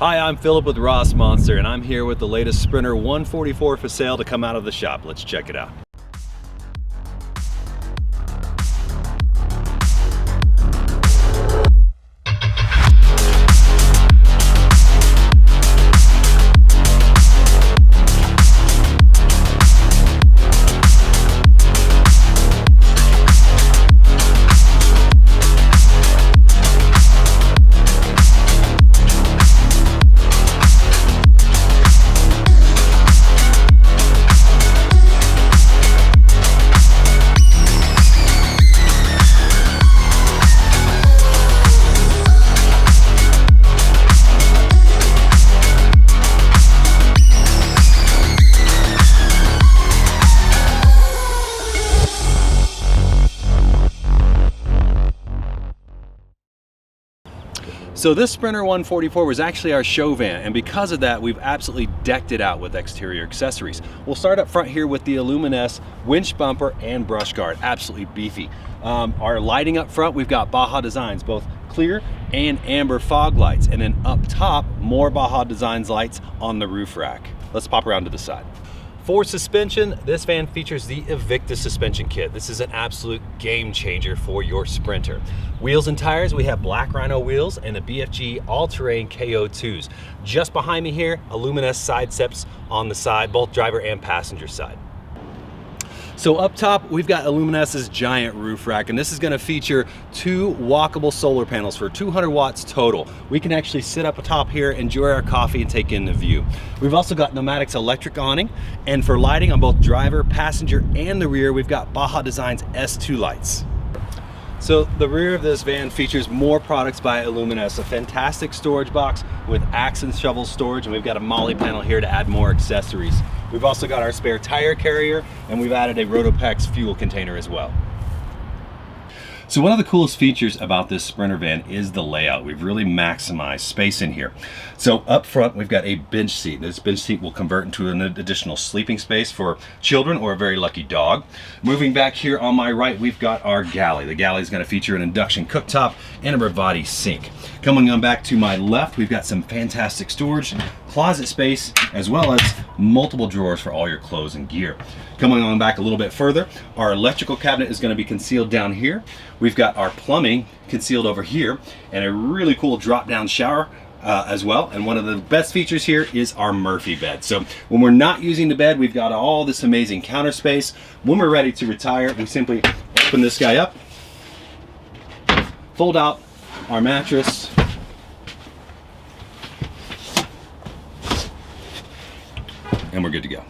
Hi, I'm Philip with Rossmönster, and I'm here with the latest Sprinter 144 for sale to come out of the shop. Let's check it out. So this Sprinter 144 was actually our show van, and because of that, we've absolutely decked it out with exterior accessories. We'll start up front here with the Aluminess winch bumper and brush guard, absolutely beefy. Our lighting up front, we've got Baja Designs, both clear and amber fog lights, and then up top, more Baja Designs lights on the roof rack. Let's pop around to the side. For suspension, this van features the Evictus suspension kit. This is an absolute game changer for your Sprinter. Wheels and tires, we have Black Rhino wheels and the BFG all-terrain KO2s. Just behind me here, Aluminess side steps on the side, both driver and passenger side. So up top, we've got Aluminess's giant roof rack, and this is gonna feature 2 walkable solar panels for 200 watts total. We can actually sit up atop here, enjoy our coffee, and take in the view. We've also got Pneumatic's electric awning, and for lighting on both driver, passenger, and the rear, we've got Baja Design's S2 lights. So the rear of this van features more products by Aluminess, a fantastic storage box with axe and shovel storage, and we've got a molly panel here to add more accessories. We've also got our spare tire carrier, and we've added a Rotopex fuel container as well. So one of the coolest features about this Sprinter van is the layout. We've really maximized space in here. So up front, we've got a bench seat. This bench seat will convert into an additional sleeping space for children or a very lucky dog. Moving back here on my right, we've got our galley. The galley is going to feature an induction cooktop and a Bravati sink. Coming on back to my left, we've got some fantastic storage, closet space, as well as multiple drawers for all your clothes and gear. Coming on back a little bit further, our electrical cabinet is going to be concealed down here. We've got our plumbing concealed over here, and a really cool drop-down shower as well. And one of the best features here is our Murphy bed. So when we're not using the bed, we've got all this amazing counter space. When we're ready to retire, we simply open this guy up, fold out our mattress, and we're good to go.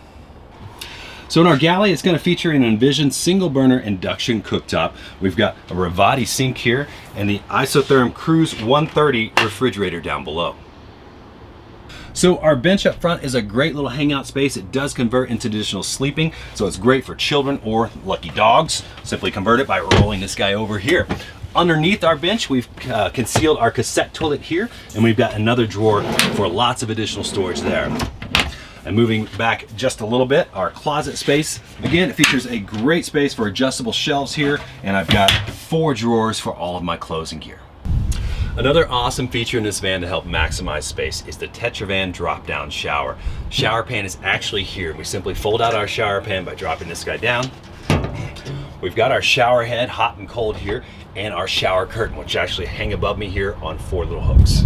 So in our galley, it's going to feature an Envision single burner induction cooktop. We've got a Bravati sink here and the Isotherm Cruise 130 refrigerator down below. So our bench up front is a great little hangout space. It does convert into additional sleeping, so it's great for children or lucky dogs. Simply convert it by rolling this guy over here. Underneath our bench, we've concealed our cassette toilet here, and we've got another drawer for lots of additional storage there. And moving back just a little bit, our closet space. Again, it features a great space for adjustable shelves here, and I've got 4 drawers for all of my clothes and gear. Another awesome feature in this van to help maximize space is the Tetravan drop-down shower. Shower pan is actually here. We simply fold out our shower pan by dropping this guy down. We've got our shower head, hot and cold here, and our shower curtain, which actually hang above me here on 4 little hooks.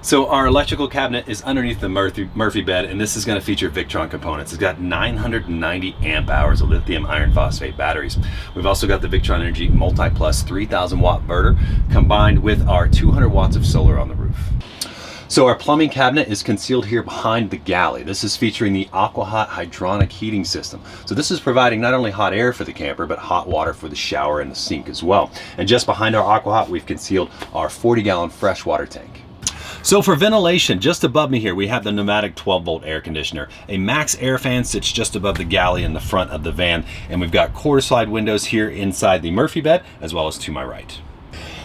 So our electrical cabinet is underneath the Murphy bed, and this is going to feature Victron components. It's got 990 amp hours of lithium iron phosphate batteries. We've also got the Victron Energy Multi-Plus 3000 watt inverter combined with our 200 watts of solar on the roof. So our plumbing cabinet is concealed here behind the galley. This is featuring the AquaHot hydronic heating system. So this is providing not only hot air for the camper, but hot water for the shower and the sink as well. And just behind our AquaHot, we've concealed our 40-gallon freshwater tank. So for ventilation, just above me here, we have the Pneumatic 12-volt air conditioner. A Max air fan sits just above the galley in the front of the van, and we've got quarter slide windows here inside the Murphy bed, as well as to my right.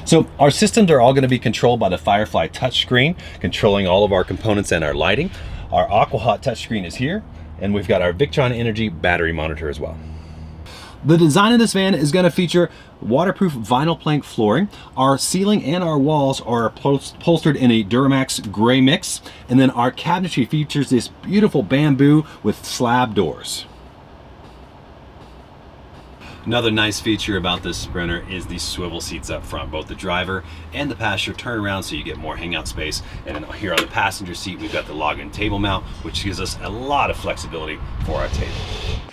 So our systems are all going to be controlled by the Firefly touchscreen, controlling all of our components and our lighting. Our AquaHot touchscreen is here, and we've got our Victron Energy battery monitor as well. The design of this van is going to feature waterproof vinyl plank flooring. Our ceiling and our walls are upholstered in a Duramax gray mix. And then our cabinetry features this beautiful bamboo with slab doors. Another nice feature about this Sprinter is the swivel seats up front. Both the driver and the passenger turn around so you get more hangout space. And then here on the passenger seat, we've got the log-in table mount, which gives us a lot of flexibility for our table.